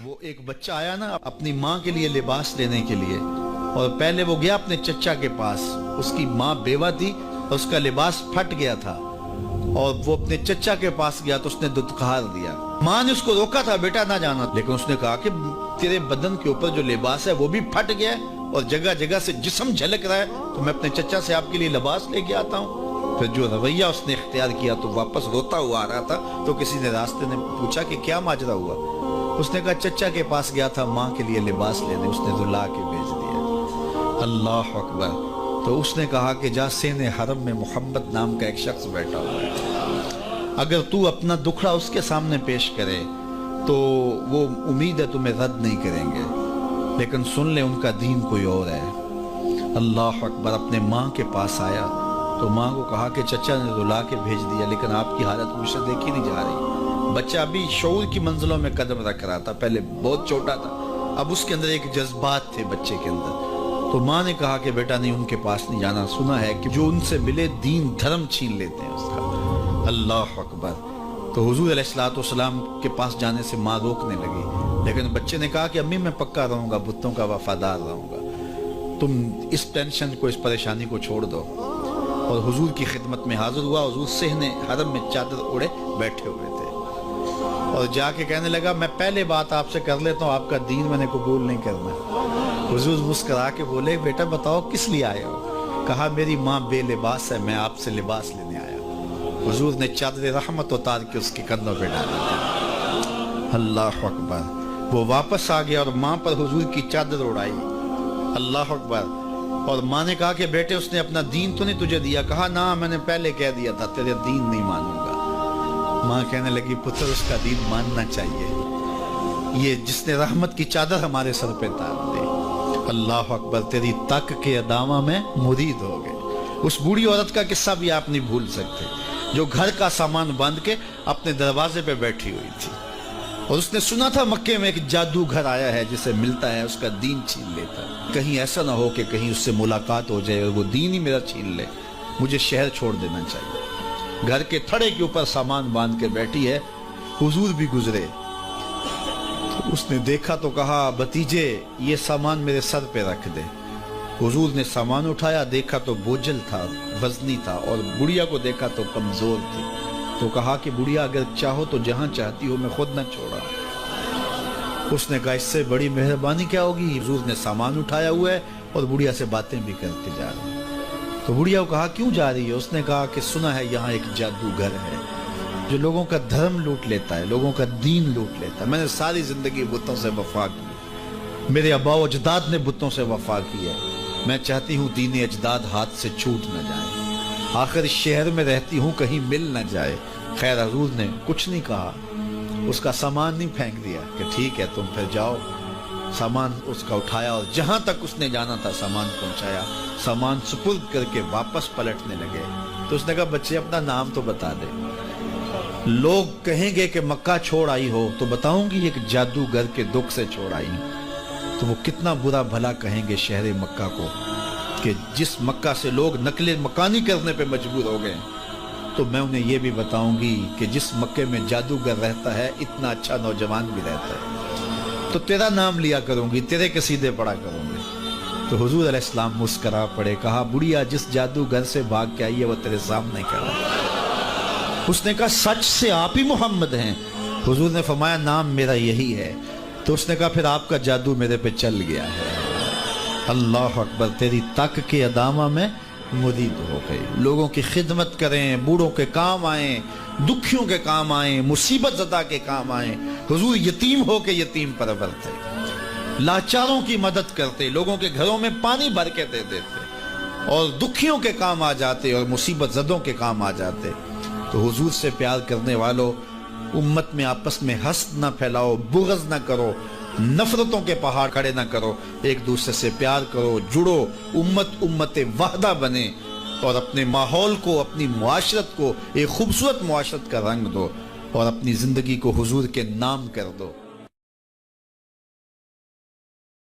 وہ ایک بچہ آیا نا اپنی ماں کے لیے لباس لینے کے لیے، اور پہلے وہ گیا اپنے چچا کے پاس. اس کی ماں بیوہ تھی اور اس کا لباس پھٹ گیا تھا، اور وہ اپنے چچا کے پاس گیا تو اس نے دھتکار دیا. ماں نے اس کو روکا تھا بیٹا نہ جانا، لیکن اس نے کہا کہ تیرے بدن کے اوپر جو لباس ہے وہ بھی پھٹ گیا ہے اور جگہ جگہ سے جسم جھلک رہا ہے، تو میں اپنے چچا سے آپ کے لیے لباس لے کے آتا ہوں. پھر جو رویہ اس نے اختیار کیا تو واپس روتا ہوا آ رہا تھا، تو کسی نے راستے نے پوچھا کہ کیا ماجرا ہوا. اس نے کہا چچا کے پاس گیا تھا ماں کے لیے لباس لینے، اس نے دلا کے بھیج دیا. اللہ اکبر. تو اس نے کہا کہ جا سین حرم میں محمد نام کا ایک شخص بیٹھا ہوا ہے، اگر تو اپنا دکھڑا اس کے سامنے پیش کرے تو وہ امید ہے تمہیں رد نہیں کریں گے، لیکن سن لے ان کا دین کوئی اور ہے. اللہ اکبر. اپنے ماں کے پاس آیا تو ماں کو کہا کہ چچا نے رلا کے بھیج دیا، لیکن آپ کی حالت مجھ سے دیکھی نہیں جا رہی. بچہ ابھی شعور کی منزلوں میں قدم رکھ رہا تھا، پہلے بہت چھوٹا تھا، اب اس کے اندر ایک جذبات تھے بچے کے اندر. تو ماں نے کہا کہ بیٹا نہیں، ان کے پاس نہیں جانا، سنا ہے کہ جو ان سے ملے دین دھرم چھین لیتے ہیں اس کا. اللہ اکبر. تو حضور علیہ الصلوۃ والسلام کے پاس جانے سے ماں روکنے لگی، لیکن بچے نے کہا کہ امی میں پکا رہوں گا، بتوں کا وفادار رہوں گا، تم اس ٹینشن کو، اس پریشانی کو چھوڑ دو. اور حضور کی خدمت میں حاضر ہوا. حضور صحن حرم میں چادر اوڑے بیٹھے ہوئے تھے، اور جا کے کہنے لگا میں پہلے بات آپ سے کر لیتا ہوں، آپ کا دین میں نے قبول نہیں کرنا. حضور مسکرا کے بولے بیٹا بتاؤ کس لیے آئے ہو؟ کہا میری ماں بے لباس ہے، میں آپ سے لباس لینے آیا ہوں. حضور نے چادر رحمت اتار کے اس کے کندھوں پہ ڈالی. اللہ اکبر. وہ واپس آ گیا اور ماں پر حضور کی چادر اڑائی. اللہ اکبر. اور ماں نے کہا کہ بیٹے اس نے اپنا دین تو نہیں تجھے دیا؟ کہا نہ، میں نے پہلے کہہ دیا تھا تیرے دین نہیں مانوں گا. ماں کہنے لگی پتر اس کا دین ماننا چاہیے، یہ جس نے رحمت کی چادر ہمارے سر پہ تار دی. اللہ اکبر. تیری تک کے ادامہ میں مرید ہو گئے. اس بوڑھی عورت کا قصہ بھی آپ نہیں بھول سکتے، جو گھر کا سامان باندھ کے اپنے دروازے پہ بیٹھی ہوئی تھی، اور اس نے سنا تھا مکے میں ایک جادوگر آیا ہے جسے ملتا ہے اس کا دین چھین لیتا ہے. کہیں ایسا نہ ہو کہ کہیں اس سے ملاقات ہو جائے اور وہ دین ہی میرا چھین لے، مجھے شہر چھوڑ دینا چاہیے. گھر کے تھڑے کے اوپر سامان باندھ کے بیٹھی ہے. حضور بھی گزرے، اس نے دیکھا تو کہا بھتیجے یہ سامان میرے سر پہ رکھ دے. حضور نے سامان اٹھایا، دیکھا تو بوجھل تھا، وزنی تھا، اور بڑھیا کو دیکھا تو کمزور تھی. تو کہا کہ بڑھیا اگر چاہو تو جہاں چاہتی ہو، میں خود نہ چھوڑا. اس نے کہا اس سے بڑی مہربانی کیا ہوگی؟ حضور نے سامان اٹھایا ہوا ہے اور بڑھیا سے باتیں بھی کرتے جا رہے ہیں. تو بڑھیا کو کہا کیوں جا رہی ہے؟ اس نے کہا کہ سنا ہے یہاں ایک جادوگر ہے جو لوگوں کا دھرم لوٹ لیتا ہے، لوگوں کا دین لوٹ لیتا ہے. میں نے ساری زندگی بتوں سے وفا کی، میرے آباء و اجداد نے بتوں سے وفا کی ہے، میں چاہتی ہوں دین اجداد ہاتھ سے چھوٹ نہ جائے، آخر اس شہر میں رہتی ہوں کہیں مل نہ جائے. خیر حضور نے کچھ نہیں کہا، اس کا سامان نہیں پھینک دیا کہ ٹھیک ہے تم پھر جاؤ. سامان اس کا اٹھایا اور جہاں تک اس نے جانا تھا سامان پہنچایا. سامان سپرد کر کے واپس پلٹنے لگے. تو اس نے کہا بچے اپنا نام تو بتا دے، لوگ کہیں گے کہ مکہ چھوڑ آئی ہو تو بتاؤں گی ایک جادوگر کے دکھ سے چھوڑ آئی ہوں. تو وہ کتنا برا بھلا کہیں گے شہر مکہ کو کہ جس مکہ سے لوگ نقل مکانی کرنے پہ مجبور ہو گئے. تو میں انہیں یہ بھی بتاؤں گی کہ جس مکے میں جادوگر رہتا ہے اتنا اچھا نوجوان بھی رہتا ہے، تو تیرا نام لیا کروں گی، تیرے قصیدے پڑھا کروں گی. تو حضور علیہ السلام مسکرا پڑے، کہا بڑھیا جس جادوگر سے بھاگ کے آئی ہے وہ تیرے سامنے کھڑا ہے. اس نے کہا سچ سے آپ ہی محمد ہیں؟ حضور نے فرمایا نام میرا یہی ہے. تو اس نے کہا پھر آپ کا جادو میرے پہ چل گیا ہے. اللہ اکبر. تیری تک کے ادامہ میں مرید ہو گئی. لوگوں کی خدمت کریں، بوڑھوں کے کام آئیں، دکھیوں کے کام آئیں، مصیبت زدہ کے کام آئیں. حضور یتیم ہو کے یتیم پرور تھے، لاچاروں کی مدد کرتے، لوگوں کے گھروں میں پانی بھر کے دے دیتے، اور دکھیوں کے کام آ جاتے اور مصیبت زدوں کے کام آ جاتے. تو حضور سے پیار کرنے والوں، امت میں آپس میں حسد نہ پھیلاؤ، بغض نہ کرو، نفرتوں کے پہاڑ کھڑے نہ کرو، ایک دوسرے سے پیار کرو، جڑو، امت وحدہ بنے، اور اپنے ماحول کو، اپنی معاشرت کو ایک خوبصورت معاشرت کا رنگ دو، اور اپنی زندگی کو حضور کے نام کر دو.